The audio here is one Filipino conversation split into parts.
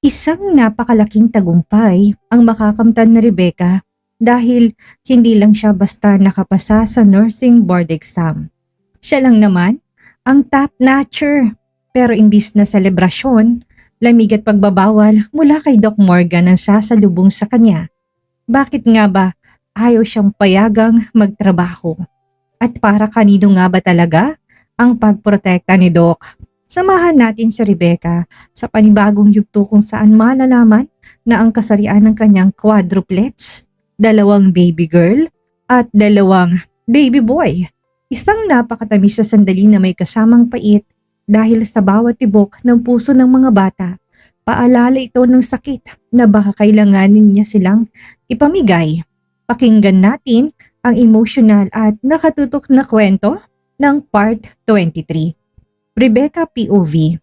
Isang napakalaking tagumpay ang makakamtan ni Rebecca dahil hindi lang siya basta nakapasa sa nursing board exam. Siya lang naman ang top notcher. Pero imbis na selebrasyon, lamig at pagbabawal mula kay Doc Morgan ang sasalubong sa kanya. Bakit nga ba ayaw siyang payagang magtrabaho? At para kanino nga ba talaga ang pagprotekta ni Doc? Samahan natin si Rebecca sa panibagong yugto kung saan malalaman na ang kasarian ng kanyang quadruplets, dalawang baby girl at dalawang baby boy. Isang napakatamis na sandali na may kasamang pait dahil sa bawat tibok ng puso ng mga bata. Paalala ito ng sakit na baka kailanganin niya silang ipamigay. Pakinggan natin ang emotional at nakatutok na kwento ng Part 23. Rebecca POV.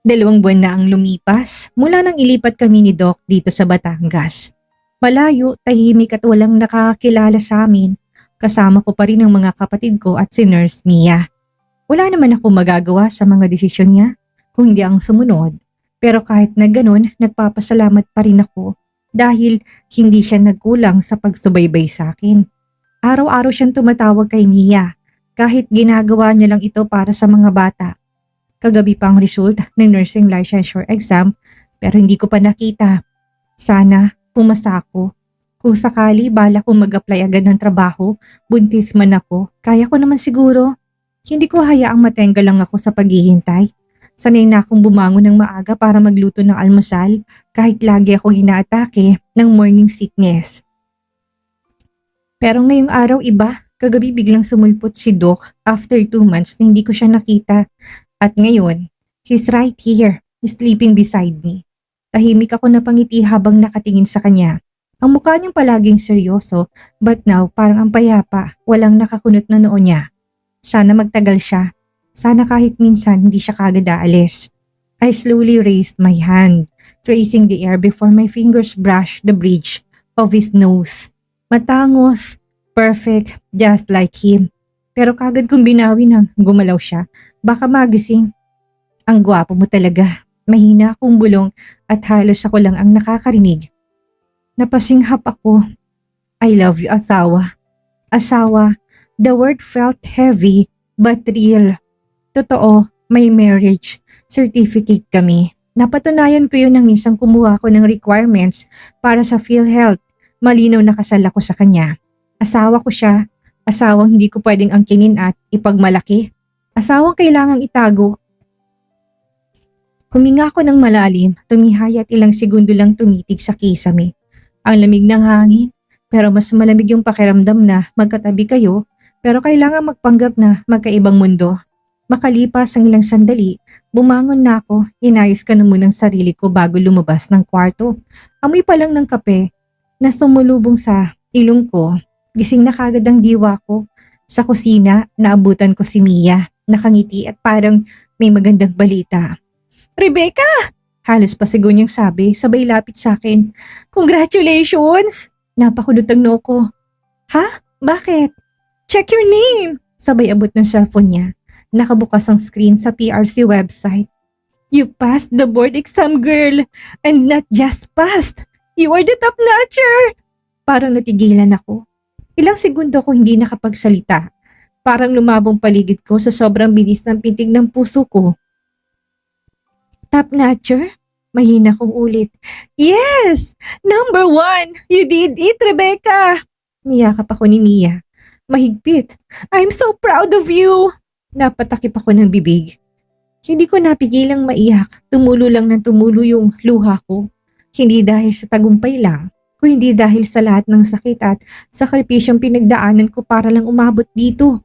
2 buwan na ang lumipas mula nang ilipat kami ni Doc dito sa Batangas. Malayo, tahimik at walang nakakilala sa amin. Kasama ko pa rin ang mga kapatid ko at si Nurse Mia. Wala naman ako magagawa sa mga desisyon niya kung hindi ang sumunod. Pero kahit na ganun, nagpapasalamat pa rin ako dahil hindi siya nagkulang sa pagsubaybay sa akin. Araw-araw siyang tumatawag kay Mia. Kahit ginagawa niya lang ito para sa mga bata. Kagabi pa ang result ng nursing licensure exam pero hindi ko pa nakita. Sana pumasa ako. Kung sakali bala kong mag-apply agad ng trabaho, buntis man ako, kaya ko naman siguro. Hindi ko hayaang matengga lang ako sa paghihintay. Sanay na akong bumangon ng maaga para magluto ng almusal kahit lagi akong inaatake ng morning sickness. Pero ngayong araw iba. Kagabi biglang sumulpot si Doc after 2 months na hindi ko siya nakita. At ngayon, he's right here, sleeping beside me. Tahimik ako napangiti habang nakatingin sa kanya. Ang mukha niyang palaging seryoso, but now parang ang payapa, walang nakakunot na noo niya. Sana magtagal siya. Sana kahit minsan hindi siya kagad aalis. I slowly raised my hand, tracing the air before my fingers brushed the bridge of his nose. Matangos. Perfect, just like him. Pero kagad kong binawi nang gumalaw siya. Baka magising. Ang gwapo mo talaga. Mahina akong bulong at halos ako lang ang nakakarinig. Napasinghap ako. I love you, asawa. Asawa, the word felt heavy but real. Totoo, may marriage certificate kami. Napatunayan ko yun nang minsan kumuha ko ng requirements para sa PhilHealth. Malinaw na kasal ako sa kanya. Asawa ko siya, asawang hindi ko pwedeng angkinin at ipagmalaki. Asawang kailangang itago. Huminga ako ng malalim, tumihaya at ilang segundo lang tumitig sa kisame. Ang lamig ng hangin, pero mas malamig yung pakiramdam na magkatabi kayo, pero kailangan magpanggap na magkaibang mundo. Makalipas ang ilang sandali, bumangon na ako, inayos ka na munang sarili ko bago lumabas ng kwarto. Amoy pa lang ng kape na sumulubong sa ilong ko. Gising na kagad ang diwa ko. Sa kusina, naabutan ko si Mia, nakangiti at parang may magandang balita. Rebecca! Halos pasigaw niyang sabi, sabay lapit sa akin. Congratulations! Napakulot ang noo ko. Ha? Bakit? Check your name! Sabay abot ng cellphone niya. Nakabukas ang screen sa PRC website. You passed the board exam, girl! And not just passed! You are the top notcher! Parang natigilan ako. Ilang segundo ko hindi nakapagsalita. Parang lumabong paligid ko sa sobrang bilis ng pintig ng puso ko. Top notcher? Mahina kong ulit. Yes! Number 1! You did it, Rebecca! Niyakap ako ni Mia. Mahigpit. I'm so proud of you! Napatakip ako ng bibig. Hindi ko napigilang maiyak. Tumulo lang ng tumulo yung luha ko. Hindi dahil sa tagumpay lang. Kung hindi dahil sa lahat ng sakit at sakripisyong pinagdaanan ko para lang umabot dito.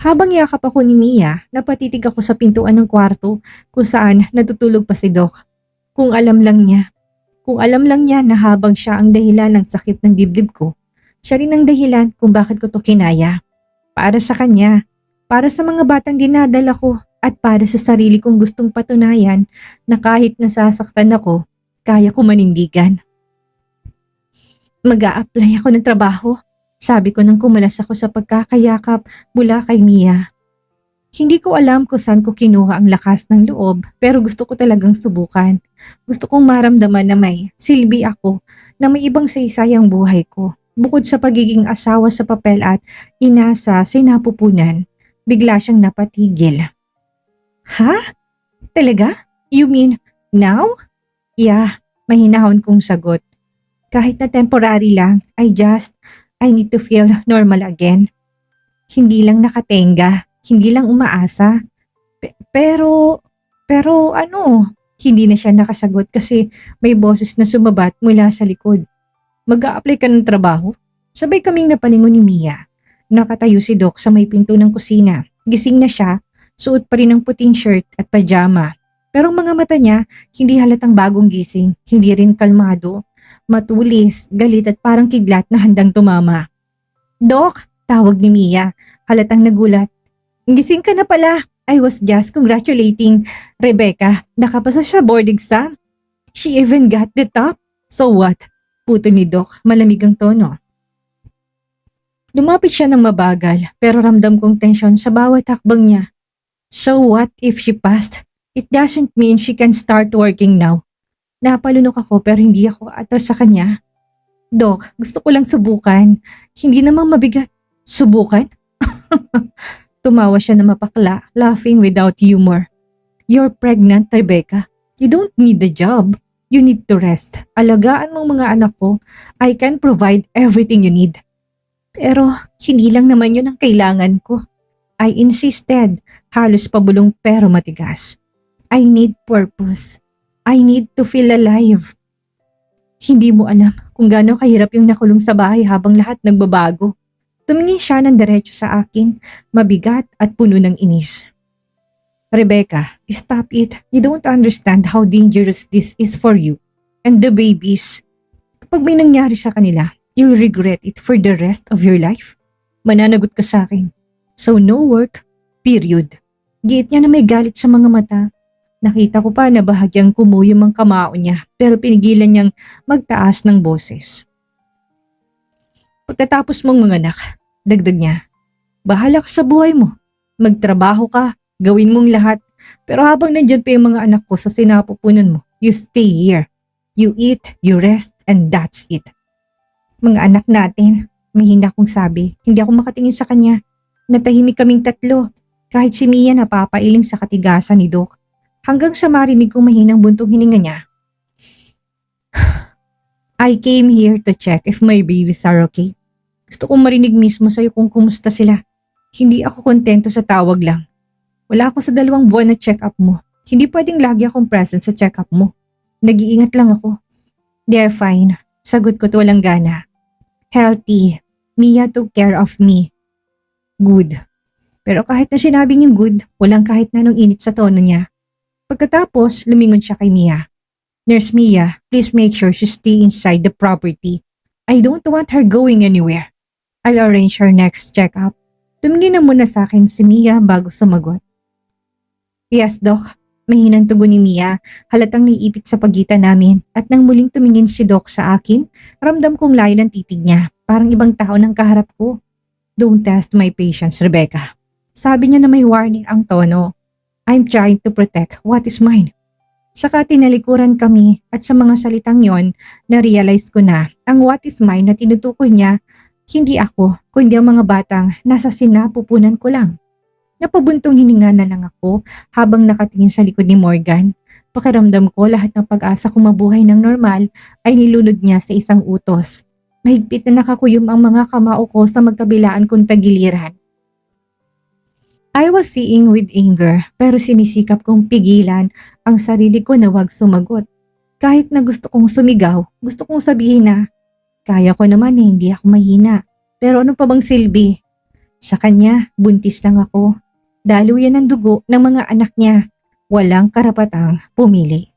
Habang yakap ako ni Mia, napatitig ako sa pintuan ng kwarto kung saan natutulog pa si Doc. Kung alam lang niya na habang siya ang dahilan ng sakit ng dibdib ko, siya rin ang dahilan kung bakit ko to kinaya. Para sa kanya, para sa mga batang dinadala ko at para sa sarili kong gustong patunayan na kahit nasasaktan ako, kaya ko manindigan. Mag-a-apply ako ng trabaho, sabi ko nang kumalas ako sa pagkakayakap mula kay Mia. Hindi ko alam kung saan ko kinuha ang lakas ng loob pero gusto ko talagang subukan. Gusto kong maramdaman na may silbi ako, na may ibang saysay ang buhay ko. Bukod sa pagiging asawa sa papel at ina sa sinapupunan, bigla siyang napatigil. Ha? Talaga? You mean now? Yeah, mahinahon kong sagot. Kahit na temporary lang, I need to feel normal again. Hindi lang nakatenga, hindi lang umaasa. Pero ano? Hindi na siya nakasagot kasi may boses na sumabat mula sa likod. Mag-a-apply ka ng trabaho? Sabay kaming napalingon ni Mia. Nakatayo si Doc sa may pinto ng kusina. Gising na siya, suot pa rin ng puting shirt at pajama. Pero ang mga mata niya, hindi halatang bagong gising, hindi rin kalmado. Matulis, galit at parang kidlat na handang tumama. Doc, tawag ni Mia, halatang nagulat. Gising ka na pala. I was just congratulating Rebecca. Nakapasa siya board exam. She even got the top. So what? Puto ni Doc, malamig ang tono. Lumapit siya ng mabagal pero ramdam kong tensyon sa bawat hakbang niya. So what if she passed? It doesn't mean she can start working now. Napalunok ako pero hindi ako atras sa kanya. Doc, gusto ko lang subukan. Hindi namang mabigat. Subukan? Tumawa siya na mapakla, laughing without humor. You're pregnant, Rebecca. You don't need the job. You need to rest. Alagaan mong mga anak ko. I can provide everything you need. Pero hindi lang naman yun ang kailangan ko. I insisted. Halos pabulong pero matigas. I need purpose. I need to feel alive. Hindi mo alam kung gaano kahirap yung nakulong sa bahay habang lahat nagbabago. Tumingin siya ng diretso sa akin, mabigat at puno ng inis. Rebecca, stop it. You don't understand how dangerous this is for you and the babies. Kapag may nangyari sa kanila, you'll regret it for the rest of your life. Mananagot ka sa akin. So no work, period. Giit niya na may galit sa mga mata. Nakita ko pa na bahagyang kumuyom ang kamao niya pero pinigilan niyang magtaas ng boses. Pagkatapos mong manganak, dagdag niya, bahala ka sa buhay mo. Magtrabaho ka, gawin mong lahat. Pero habang nandyan pa yung mga anak ko sa sinapupunan mo, you stay here. You eat, you rest, and that's it. Mga anak natin, mahina kong sabi, hindi ako makatingin sa kanya. Natahimik kaming tatlo, kahit si Mia napapailing sa katigasan ni Doc. Hanggang sa marinig kong mahinang buntong hininga niya. I came here to check if my babies are okay. Gusto kong marinig mismo sa'yo kung kumusta sila. Hindi ako kontento sa tawag lang. Wala ako sa 2 buwan na check-up mo. Hindi pwedeng lagi akong present sa check-up mo. Nag-iingat lang ako. They're fine. Sagot ko to walang gana. Healthy. Mia took care of me. Good. Pero kahit na sinabing yung good, walang kahit na anong init sa tono niya. Pagkatapos, lumingon siya kay Mia. Nurse Mia, please make sure she stay inside the property. I don't want her going anywhere. I'll arrange her next check-up. Tumingin na muna sa akin si Mia bago sumagot. Yes, Doc. Mahinang tugon ni Mia, halatang naiipit sa pagitan namin at nang muling tumingin si Doc sa akin, ramdam kong layo ng titig niya, parang ibang tao ng kaharap ko. Don't test my patience, Rebecca. Sabi niya na may warning ang tono. I'm trying to protect what is mine. Saka tinalikuran kami at sa mga salitang yon, na-realize ko na ang what is mine na tinutukoy niya, hindi ako, kundi ang mga batang nasa sinapupunan ko lang. Napabuntong hininga na lang ako habang nakatingin sa likod ni Morgan. Pakiramdam ko lahat ng pag-asa kong mabuhay ng normal ay nilunod niya sa isang utos. Mahigpit na nakakuyom ang mga kamao ko sa magkabilaan kong tagiliran. I was seeing with anger pero sinisikap kong pigilan ang sarili ko na wag sumagot. Kahit na gusto kong sumigaw, gusto kong sabihin na kaya ko naman na hindi ako mahina. Pero ano pa bang silbi? Sa kanya, buntis lang ako. Daluyan ng dugo ng mga anak niya. Walang karapatang pumili.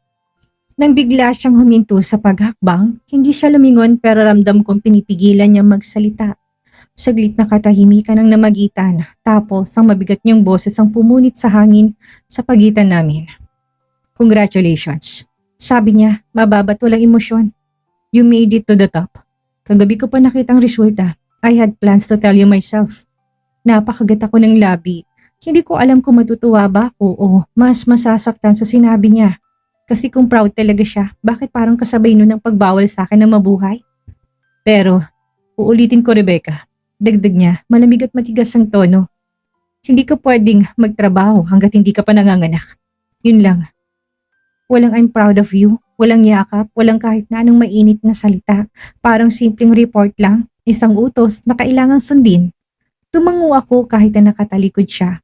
Nang bigla siyang huminto sa paghakbang, hindi siya lumingon pero ramdam kong pinipigilan niya magsalita. Saglit na katahimikan ang namagitan, tapos ang mabigat niyang boses ang pumunit sa hangin sa pagitan namin. Congratulations. Sabi niya, mababa't walang emosyon. You made it to the top. Kagabi ko pa nakitang resulta. I had plans to tell you myself. Napakagat ako ng labi. Hindi ko alam kung matutuwa ba ako o mas masasaktan sa sinabi niya. Kasi kung proud talaga siya, bakit parang kasabay nun ang pagbawal sa akin na mabuhay? Pero, uulitin ko Rebecca. Dagdag niya, malamig at matigas ang tono. Hindi ka pwedeng magtrabaho hanggat hindi ka pa nanganganak. Yun lang. Walang I'm proud of you, walang yakap, walang kahit na anong mainit na salita. Parang simpleng report lang, isang utos na kailangang sundin. Tumango ako kahit na nakatalikod siya.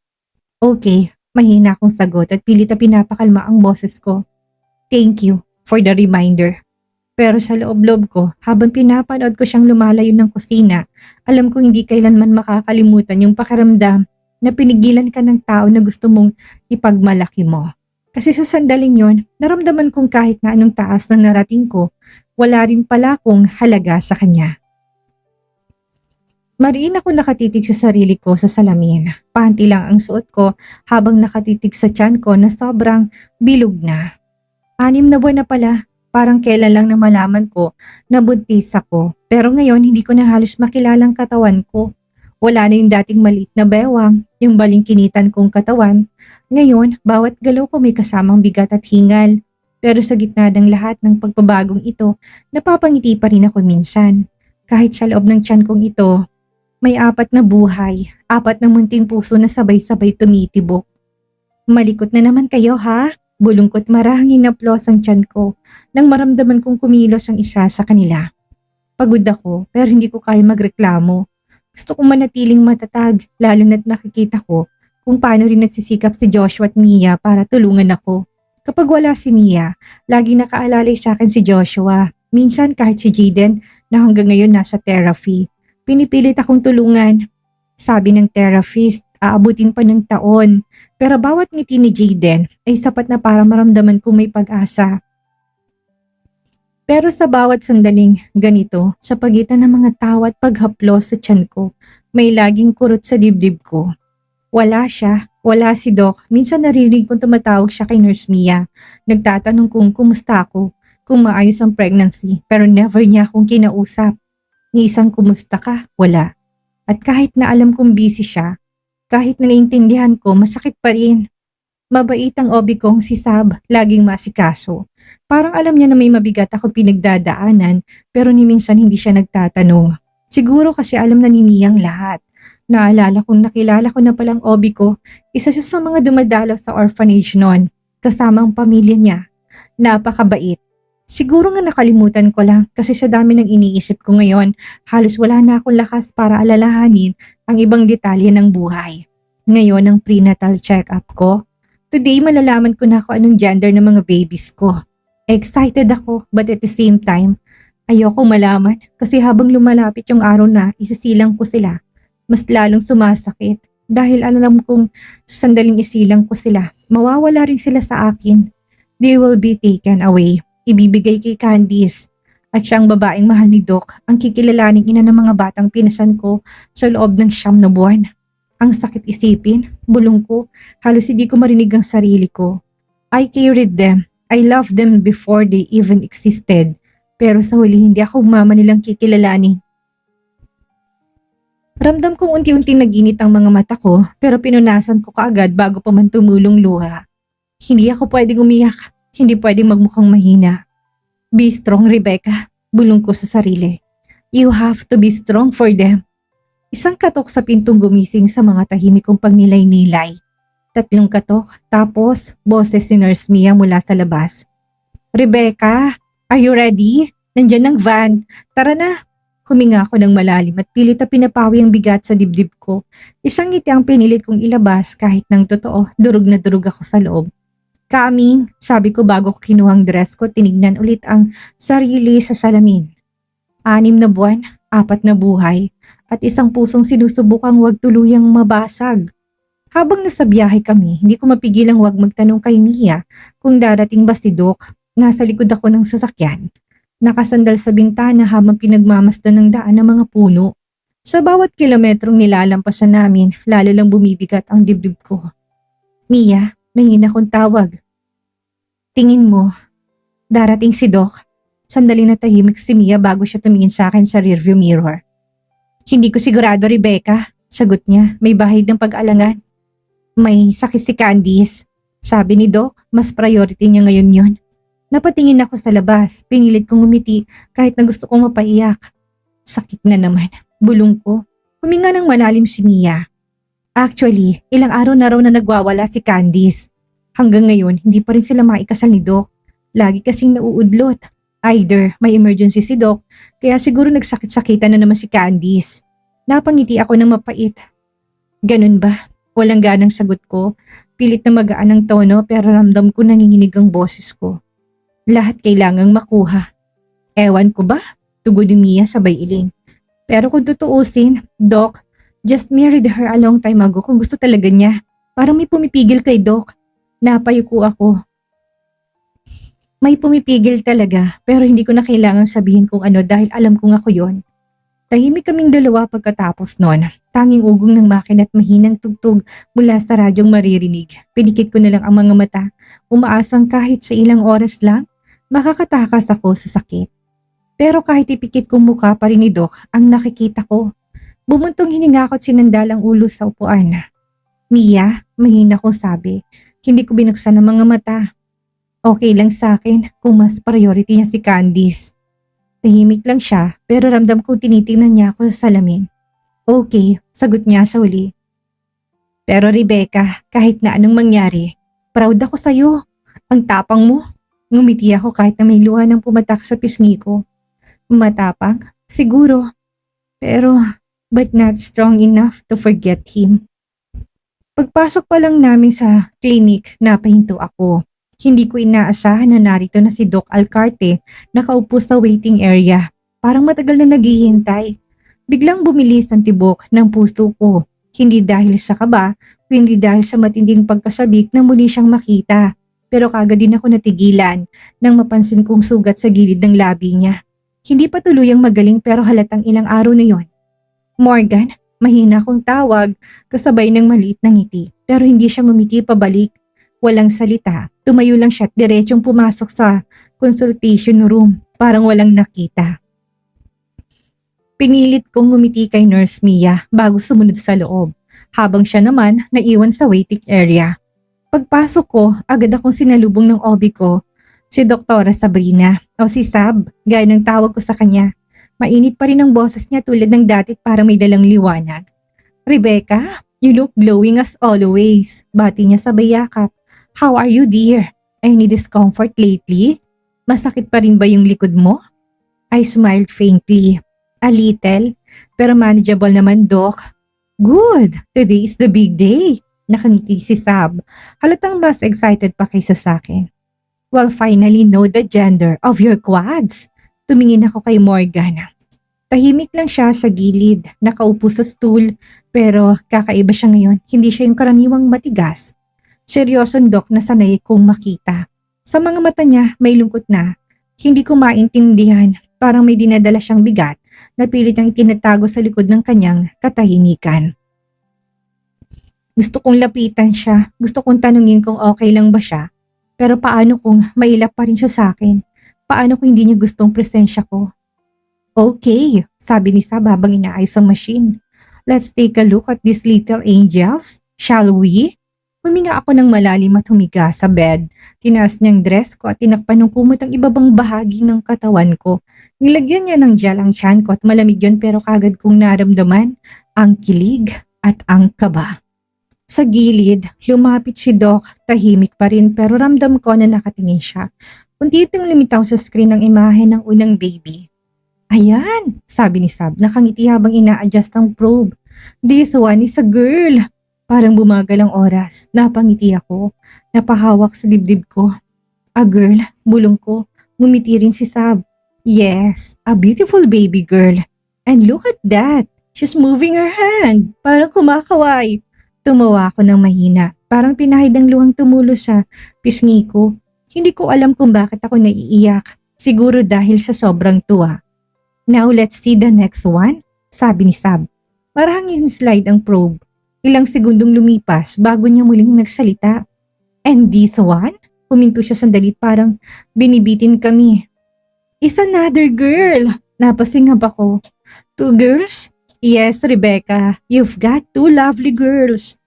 Okay, mahina akong sagot at pilit na pinapakalma ang boses ko. Thank you for the reminder. Pero sa loob-loob ko, habang pinapanood ko siyang lumalayo ng kusina, alam kong hindi kailanman makakalimutan yung pakiramdam na pinigilan ka ng tao na gusto mong ipagmalaki mo. Kasi sa sandaling yon, naramdaman kong kahit na anong taas na narating ko, wala rin pala akong halaga sa kanya. Mariin ako nakatitig sa sarili ko sa salamin. Panty lang ang suot ko habang nakatitig sa tiyan ko na sobrang bilog na. 6 na buwan na pala, parang kailan lang na malaman ko na buntis ako. Pero ngayon hindi ko na halos makilalang katawan ko. Wala na yung dating maliit na bewang, yung balingkinitan kong katawan. Ngayon, bawat galaw ko may kasamang bigat at hingal. Pero sa gitna ng lahat ng pagpabagong ito, napapangiti pa rin ako minsan. Kahit sa loob ng tiyan kong ito, may 4 na buhay, 4 na munting puso na sabay-sabay tumitibok. Malikot na naman kayo ha? Bulungkot marahang inaplos ang tiyan ko nang maramdaman kong kumilos ang isa sa kanila. Pagod ako pero hindi ko kaya magreklamo. Gusto kong manatiling matatag lalo na't nakikita ko kung paano rin nagsisikap si Joshua at Mia para tulungan ako. Kapag wala si Mia, lagi nakaalalay sa akin si Joshua. Minsan kahit si Jaden na hanggang ngayon nasa therapy. Pinipilit akong tulungan. Sabi ng therapist, aabutin pa ng taon. Pero bawat ngiti ni Jaden ay sapat na para maramdaman kong may pag-asa. Pero sa bawat sandaling ganito, sa pagitan ng mga tawa at paghaplos sa tiyan ko, may laging kurot sa dibdib ko. Wala siya, wala si Doc. Minsan narinig kong tumatawag siya kay Nurse Mia. Nagtatanong kung kumusta ako, kung maayos ang pregnancy, pero never niya akong kinausap. Ni isang kumusta ka, wala. At kahit na alam kong busy siya, kahit na naiintindihan ko, masakit pa rin. Mabait ang obi kong si Sab, laging masikaso. Parang alam niya na may mabigat ako pinagdadaanan, pero ni minsan hindi siya nagtatanong. Siguro kasi alam na ni Miyang lahat. Naalala kong nakilala ko na palang obi ko, isa siya sa mga dumadalaw sa orphanage noon, kasama ang pamilya niya. Napakabait. Siguro nga nakalimutan ko lang kasi sa dami ng iniisip ko ngayon, halos wala na akong lakas para alalahanin ang ibang detalye ng buhay. Ngayon ang prenatal check-up ko. Today malalaman ko na kung anong gender ng mga babies ko. Excited ako but at the same time, ayoko malaman kasi habang lumalapit yung araw na isisilang ko sila, mas lalong sumasakit dahil alam kong sa sandaling isilang ko sila, mawawala rin sila sa akin. They will be taken away. Ibibigay kay Candice at siyang babaeng mahal ni Doc ang kikilalaning ina ng mga batang pinasan ko sa loob ng 9 na buwan. Ang sakit isipin, bulong ko, halos hindi ko marinig ang sarili ko. I carried them, I loved them before they even existed, pero sa huli hindi ako mama nilang kikilalanin. Ramdam kong unti-unti naginit ang mga mata ko pero pinunasan ko kaagad bago pa man tumulong luha. Hindi ako pwedeng umiyak. Hindi pwedeng magmukhang mahina. Be strong, Rebecca. Bulong ko sa sarili. You have to be strong for them. Isang katok sa pintong gumising sa mga tahimik kong pagnilay-nilay. 3 katok, tapos boses si Nurse Mia mula sa labas. Rebecca, are you ready? Nandyan ang van. Tara na. Huminga ako ng malalim at pilit na pinapawi ang bigat sa dibdib ko. Isang ngiti ang pinilit kong ilabas kahit ng totoo, durog na durog ako sa loob. Coming, sabi ko bago ko kinuhang dress ko, tinignan ulit ang sarili sa salamin. 6 na buwan, 4 na buhay, at isang pusong sinusubukang wag tuluyang mabasag. Habang nasa biyahe kami, hindi ko mapigilang wag magtanong kay Mia kung darating ba si Doc. Nasa likod ako ng sasakyan. Nakasandal sa bintana habang pinagmamasdan ng daan ng mga puno. Sa bawat kilometrong nilalampasan namin, lalo lang bumibigat ang dibdib ko. Mia, mahina kong tawag. Tingin mo, darating si Doc. Sandali na tahimik si Mia bago siya tumingin sa akin sa rearview mirror. Hindi ko sigurado, Rebecca. Sagot niya, may bahid ng pag-alangan. May sakit si Candice. Sabi ni Doc, mas priority niya ngayon yon. Napatingin ako sa labas, pinilit kong umiti kahit na gusto kong mapaiyak. Sakit na naman, bulong ko. Huminga ng malalim si Mia. Actually, ilang araw na raw na nagwawala si Candice. Hanggang ngayon, hindi pa rin sila maikasal ni Doc. Lagi kasing nauudlot. Either may emergency si Doc, kaya siguro nagsakit-sakitan na naman si Candice. Napangiti ako ng mapait. Ganun ba? Walang ganang sagot ko. Pilit na magaan ang tono pero ramdam ko nanginginig ang boses ko. Lahat kailangang makuha. Ewan ko ba? Tugon ni Mia sabay iling. Pero kung tutuusin, Doc, just married her a long time ago kung gusto talaga niya. Parang may pumipigil kay Doc. Napayuko ako. May pumipigil talaga pero hindi ko na kailangang sabihin kung ano dahil alam kong ako yon. Tahimik kaming dalawa pagkatapos nun. Tanging ugong ng makina at mahinang tugtog mula sa radyong maririnig. Pinikit ko na lang ang mga mata, umaasang kahit sa ilang oras lang, makakatakas ako sa sakit. Pero kahit ipikit kong mukha pa rin ni Doc ang nakikita ko. Bumuntong hininga ko at sinandal ang ulo sa upuan. Mia, mahina kong sabi, hindi ko binuksan ang mga mata. Okay lang sa akin kung mas priority niya si Candice. Tahimik lang siya pero ramdam kong tinitingnan niya ako sa salamin. Okay, sagot niya sa uli. Pero Rebecca, kahit na anong mangyari, proud ako sa'yo. Ang tapang mo. Ngumiti ako kahit na may luha ng pumatak sa pisngi ko. Matapang? Siguro. Pero, but not strong enough to forget him. Pagpasok pa lang namin sa clinic, napahinto ako. Hindi ko inaasahan na narito na si Doc Alcarte nakaupo sa waiting area. Parang matagal na naghihintay. Biglang bumilis ang tibok ng puso ko. Hindi dahil sa kaba, kundi dahil sa matinding pagkasabik na muli siyang makita. Pero kagad din ako natigilan nang mapansin kong sugat sa gilid ng labi niya. Hindi pa tuluyang magaling pero halatang ilang araw na yon. Morgan, mahina akong tawag kasabay ng maliit na ngiti. Pero hindi siya ngumiti pabalik. Walang salita. Tumayo lang siya at diretsong pumasok sa consultation room. Parang walang nakita. Pinilit kong ngumiti kay Nurse Mia bago sumunod sa loob. Habang siya naman naiwan sa waiting area. Pagpasok ko, agad akong sinalubong ng OB ko. Si Doktora Sabrina o si Sab, gaya ng tawag ko sa kanya. Mainit pa rin ang boses niya tulad ng dati para may dalang liwanag. Rebecca, you look glowing as always. Bati niya sabay yakap. How are you, dear? Any discomfort lately? Masakit pa rin ba yung likod mo? I smiled faintly. A little, pero manageable naman, Doc. Good! Today is the big day. Nakangiti si Sab. Halatang mas excited pa kaysa sa akin. Well, finally know the gender of your quads. Tumingin ako kay Morgan. Tahimik lang siya sa gilid, nakaupo sa stool, pero kakaiba siya ngayon. Hindi siya yung karaniwang matigas. Seryosong Doc na sanay kong makita. Sa mga mata niya may lungkot na. Hindi ko maintindihan, parang may dinadala siyang bigat na pilit niyang itinatago sa likod ng kanyang katahimikan. Gusto kong lapitan siya, gusto kong tanungin kung okay lang ba siya. Pero paano kung mailap pa rin siya sa akin? Paano kung hindi niya gustong presensya ko? Okay, sabi ni Sab habang inaayos ang machine. Let's take a look at these little angels, shall we? Huminga ako ng malalim at humiga sa bed. Tinaas niyang dress ko at tinakpan ng kumot ang ibabang bahagi ng katawan ko. Nilagyan niya ng gel ang tiyan ko at malamig yun pero kagad kong naramdaman ang kilig at ang kaba. Sa gilid, lumapit si Doc, tahimik pa rin pero ramdam ko na nakatingin siya. Unti-unting lumitaw sa screen ang imahe ng unang baby. Ayan, sabi ni Sab, nakangiti habang ina-adjust ang probe. This one is a girl. Parang bumagal ang oras. Napangiti ako. Napahawak sa dibdib ko. A girl, bulong ko. Ngumiti rin si Sab. Yes, a beautiful baby girl. And look at that. She's moving her hand. Parang kumakaway. Tumawa ako ng mahina. Parang pinahid ang luhang tumulo sa pisngi ko. Hindi ko alam kung bakit ako naiiyak. Siguro dahil sa sobrang tuwa. Now let's see the next one, sabi ni Sab. Marahang slide ang probe. Ilang segundong lumipas bago niya muling nagsalita. And this one? Huminto siya sandali parang binibitin kami. Is another girl. Napasingab ako. 2 girls? Yes, Rebecca. You've got 2 lovely girls.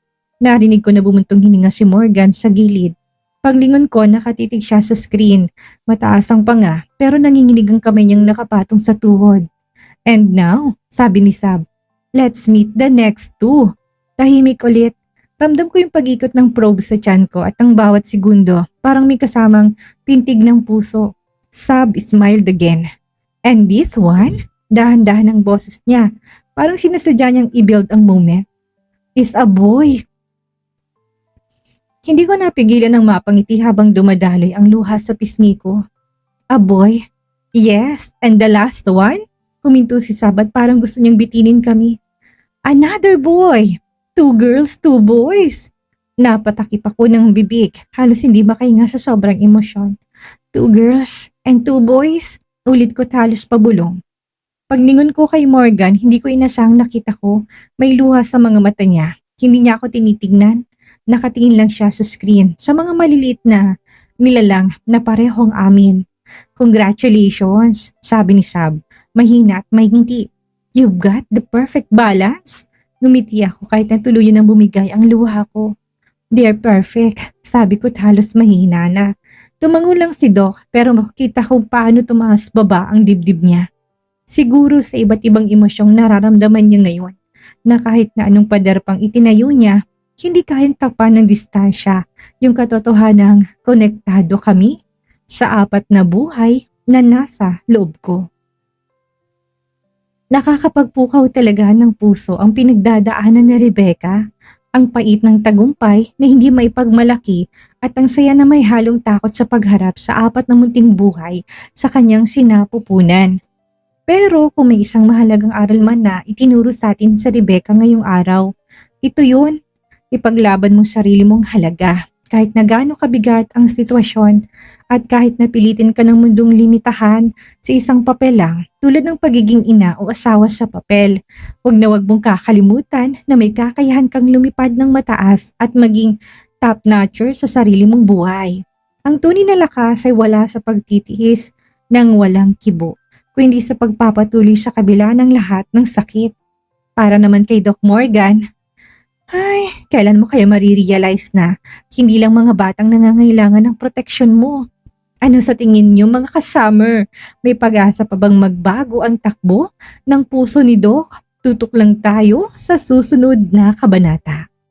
Narinig ko na bumuntong hininga si Morgan sa gilid. Paglingon ko, nakatitig siya sa screen. Mataas ang panga, pero nanginginig ang kamay niyang nakapatong sa tuhod. And now, sabi ni Sab, let's meet the next two. Tahimik ulit. Ramdam ko yung pag-ikot ng probe sa tiyan ko at ang bawat segundo, parang may kasamang pintig ng puso. Sab smiled again. And this one, dahan-dahan ang boses niya, parang sinasadya niyang i-build ang moment, is a boy. Hindi ko napigilan ng mapangiti habang dumadaloy ang luha sa pisngi ko. A boy? Yes, and the last one? Huminto si Sab at parang gusto niyang bitinin kami. Another boy! 2 girls, 2 boys! Napatakip ako ng bibig, halos hindi makahinga sa sobrang emosyon. 2 girls and 2 boys? Ulit ko halos pabulong. Paglingon ko kay Morgan, hindi ko inasang nakita ko may luha sa mga mata niya. Hindi niya ako tinitignan. Nakatingin lang siya sa screen sa mga maliliit na nilalang na parehong amin. Congratulations, sabi ni Sab, mahina at mahingiti. You've got the perfect balance. Ngumiti ako kahit na tuluyan ng bumigay ang luha ko. They're perfect, sabi ko halos mahina na. Tumango lang si Doc pero makita ko paano tumaas baba ang dibdib niya. Siguro sa iba't ibang emosyong nararamdaman niya ngayon na kahit na anong pader pang itinayo niya, hindi kayang tapan ng distansya yung katotohanang konektado kami sa 4 na buhay na nasa loob ko. Nakakapagpukaw talaga ng puso ang pinagdadaanan ni Rebecca, ang pait ng tagumpay na hindi maipagmalaki at ang saya na may halong takot sa pagharap sa 4 na munting buhay sa kanyang sinapupunan. Pero kung may isang mahalagang aral man na itinuro sa atin sa Rebecca ngayong araw, ito yun. Ipaglaban mo sarili mong halaga kahit na gaano kabigat ang sitwasyon at kahit napilitin ka ng mundong limitahan sa isang papel lang tulad ng pagiging ina o asawa sa papel. Huwag na huwag mong kakalimutan na may kakayahan kang lumipad ng mataas at maging top-notcher sa sarili mong buhay. Ang tunay na lakas ay wala sa pagtitiis ng walang kibo, kundi sa pagpapatuloy sa kabila ng lahat ng sakit. Para naman kay Doc Morgan, ay, kailan mo kaya marirealize na hindi lang mga batang nangangailangan ng proteksyon mo? Ano sa tingin niyo mga ka-summer? May pag-asa pa bang magbago ang takbo ng puso ni Doc? Tutok lang tayo sa susunod na kabanata.